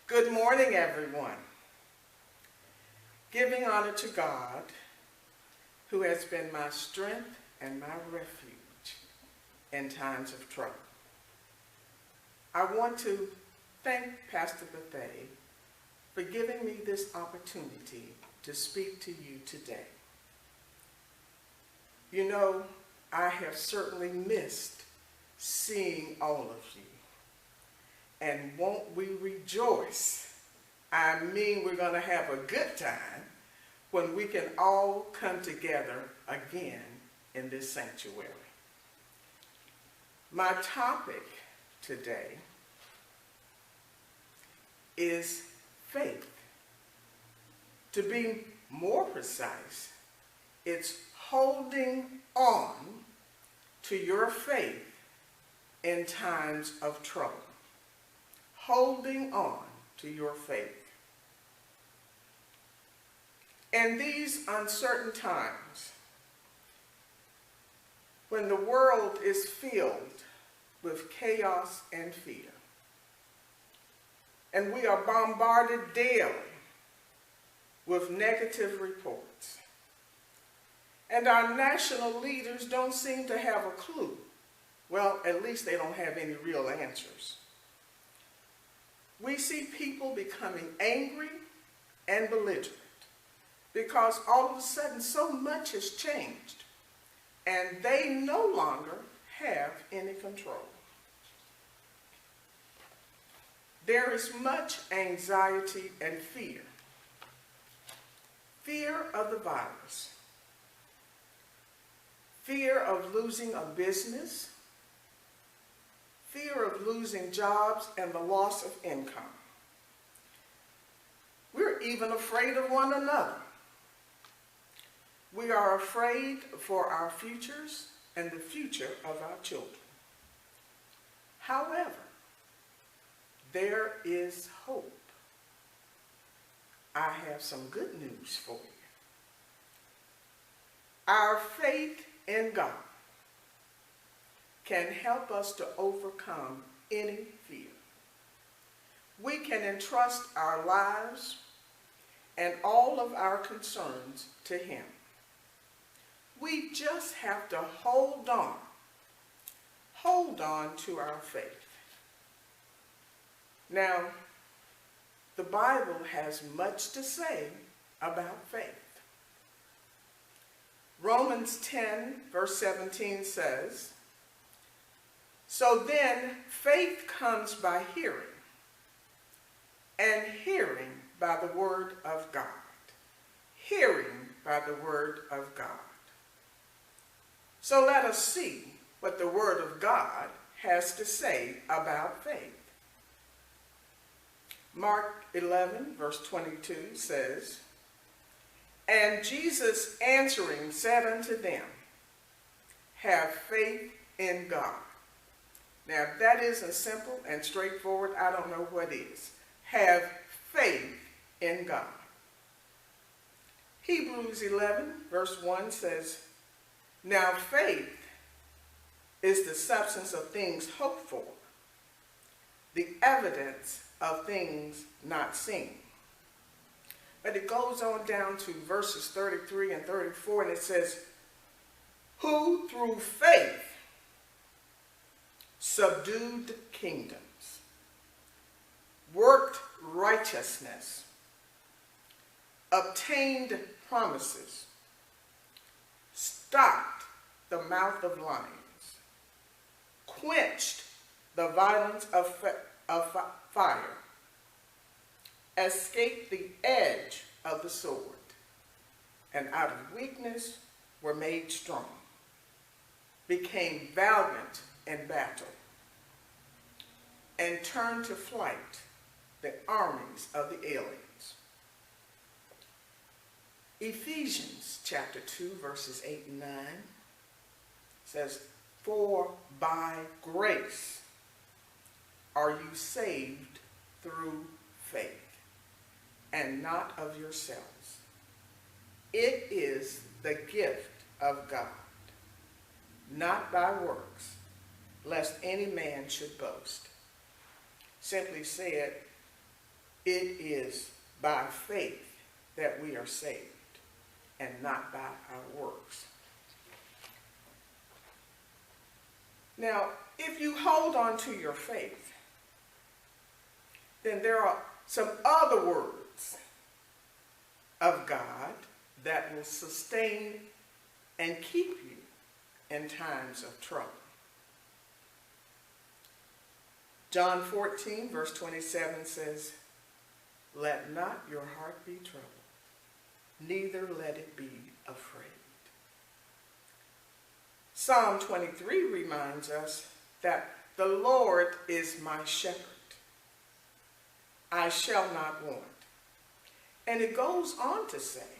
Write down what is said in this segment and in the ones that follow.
Good morning, everyone. Giving honor to God, who has been my strength and my refuge in times of trouble. I want to thank Pastor Bethay for giving me this opportunity to speak to you today. You know, I have certainly missed seeing all of you. And won't we rejoice? I mean, we're going to have a good time when we can all come together again in this sanctuary. My topic today is faith. To be more precise, it's holding on to your faith in times of trouble. Holding on to your faith. In these uncertain times, when the world is filled with chaos and fear, and we are bombarded daily with negative reports, and our national leaders don't seem to have a clue. Well, at least they don't have any real answers. We see people becoming angry and belligerent because all of a sudden so much has changed and they no longer have any control. There is much anxiety and fear. Fear of the virus. Fear of losing a business. Fear of losing jobs and the loss of income. We're even afraid of one another. We are afraid for our futures and the future of our children. However, there is hope. I have some good news for you. Our faith in God can help us to overcome any fear. We can entrust our lives and all of our concerns to Him. We just have to hold on to our faith. Now, the Bible has much to say about faith. Romans 10, verse 17 says, "So then faith comes by hearing, and hearing by the word of God." Hearing by the word of God. So let us see what the word of God has to say about faith. Mark 11, verse 22 says, "And Jesus answering said unto them, Have faith in God." Now, if that isn't simple and straightforward, I don't know what is. Have faith in God. Hebrews 11, verse 1 says, "Now faith is the substance of things hoped for, the evidence of things not seen." But it goes on down to verses 33 and 34, and it says, "Who through faith subdued kingdoms, worked righteousness, obtained promises, stopped the mouth of lions, quenched the violence of fire, escaped the edge of the sword, and out of weakness were made strong, became valiant in battle, and turned to flight the armies of the aliens." Ephesians chapter 2, verses 8 and 9 says, "For by grace are you saved through faith, and not of yourselves. It is the gift of God, not by works, lest any man should boast." Simply said, It is by faith that we are saved and not by our works. Now, if you hold on to your faith, then there are some other words of God that will sustain and keep you in times of trouble. John 14, verse 27 says, "Let not your heart be troubled, neither let it be afraid." Psalm 23 reminds us that the Lord is my shepherd. I shall not want. And it goes on to say,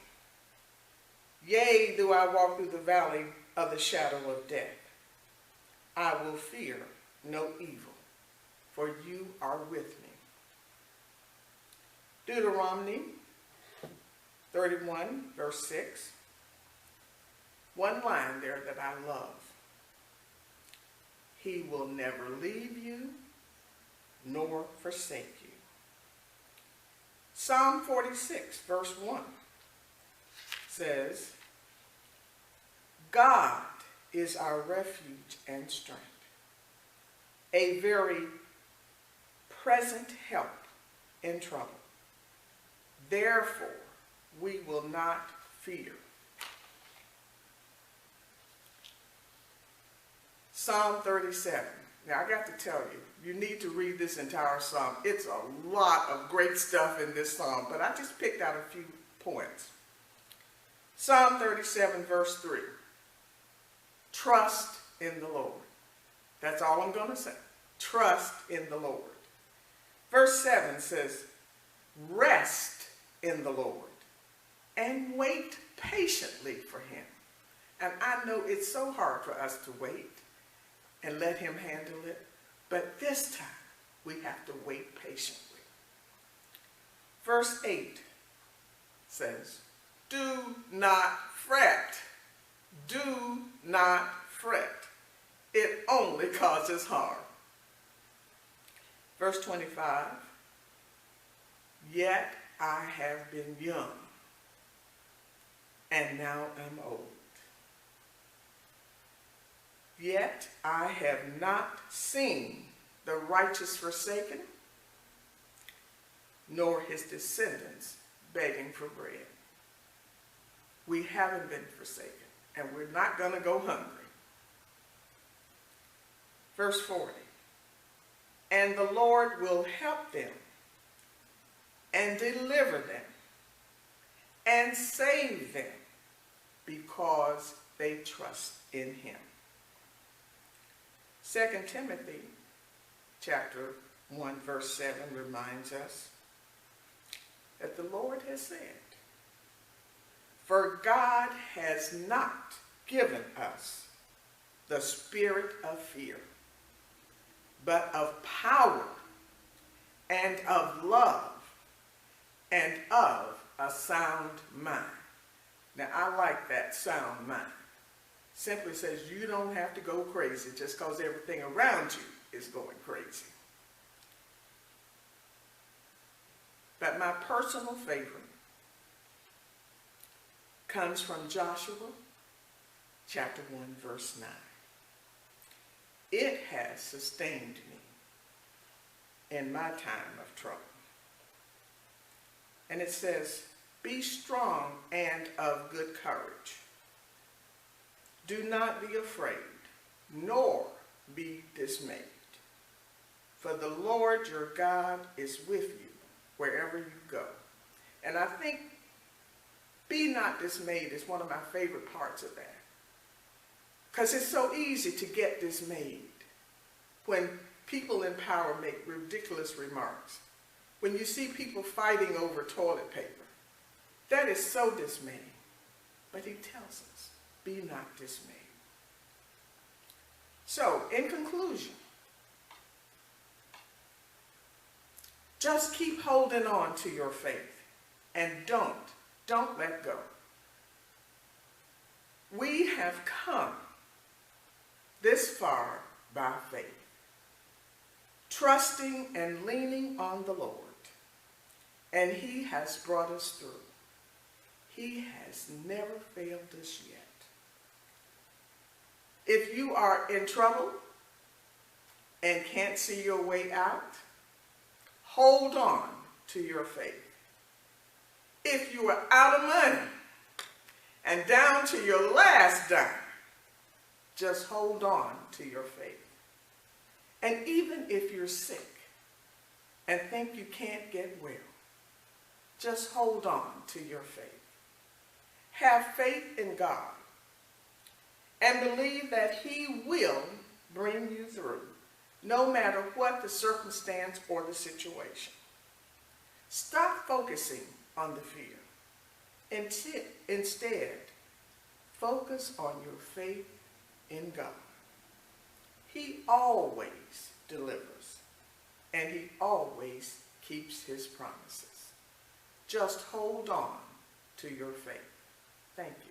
"Yea, though I walk through the valley of the shadow of death, I will fear no evil, for you are with me." Deuteronomy 31, verse 6. One line there that I love. "He will never leave you nor forsake you." Psalm 46, verse 1 says, "God is our refuge and strength, a very present help in trouble. Therefore, we will not fear." Psalm 37. Now, I got to tell you, you need to read this entire psalm. It's a lot of great stuff in this psalm, but I just picked out a few points. Psalm 37, verse 3. Trust in the Lord. That's all I'm going to say. Trust in the Lord. Verse 7 says, "Rest in the Lord and wait patiently for him." And I know it's so hard for us to wait and let him handle it, but this time we have to wait patiently. Verse 8 says, "Do not fret. Do not fret. It only causes harm." Verse 25, "Yet I have been young, and now am old. Yet I have not seen the righteous forsaken, nor his descendants begging for bread." We haven't been forsaken, and we're not going to go hungry. Verse 40, "And the Lord will help them and deliver them and save them because they trust in him." 2 Timothy chapter 1, verse 7 reminds us that the Lord has said, "For God has not given us the spirit of fear, but of power and of love and of a sound mind." Now, I like that, sound mind. Simply says you don't have to go crazy just because everything around you is going crazy. But my personal favorite comes from Joshua chapter 1, verse 9. "It has sustained me in my time of trouble." And it says, "Be strong and of good courage. Do not be afraid, nor be dismayed. For the Lord your God is with you wherever you go." And I think "be not dismayed" is one of my favorite parts of that. Because it's so easy to get dismayed when people in power make ridiculous remarks. When you see people fighting over toilet paper, that is so dismaying. But he tells us, be not dismayed. So, in conclusion, just keep holding on to your faith and don't let go. We have come this far by faith, trusting and leaning on the Lord. and he has brought us through. He has never failed us yet. If you are in trouble and can't see your way out, hold on to your faith. If you are out of money and down to your last dime, just hold on to your faith. And even if you're sick and think you can't get well, just hold on to your faith. Have faith in God and believe that he will bring you through, no matter what the circumstance or the situation. Stop focusing on the fear. Instead, focus on your faith in God. He always delivers, and he always keeps his promises. Just hold on to your faith. Thank you.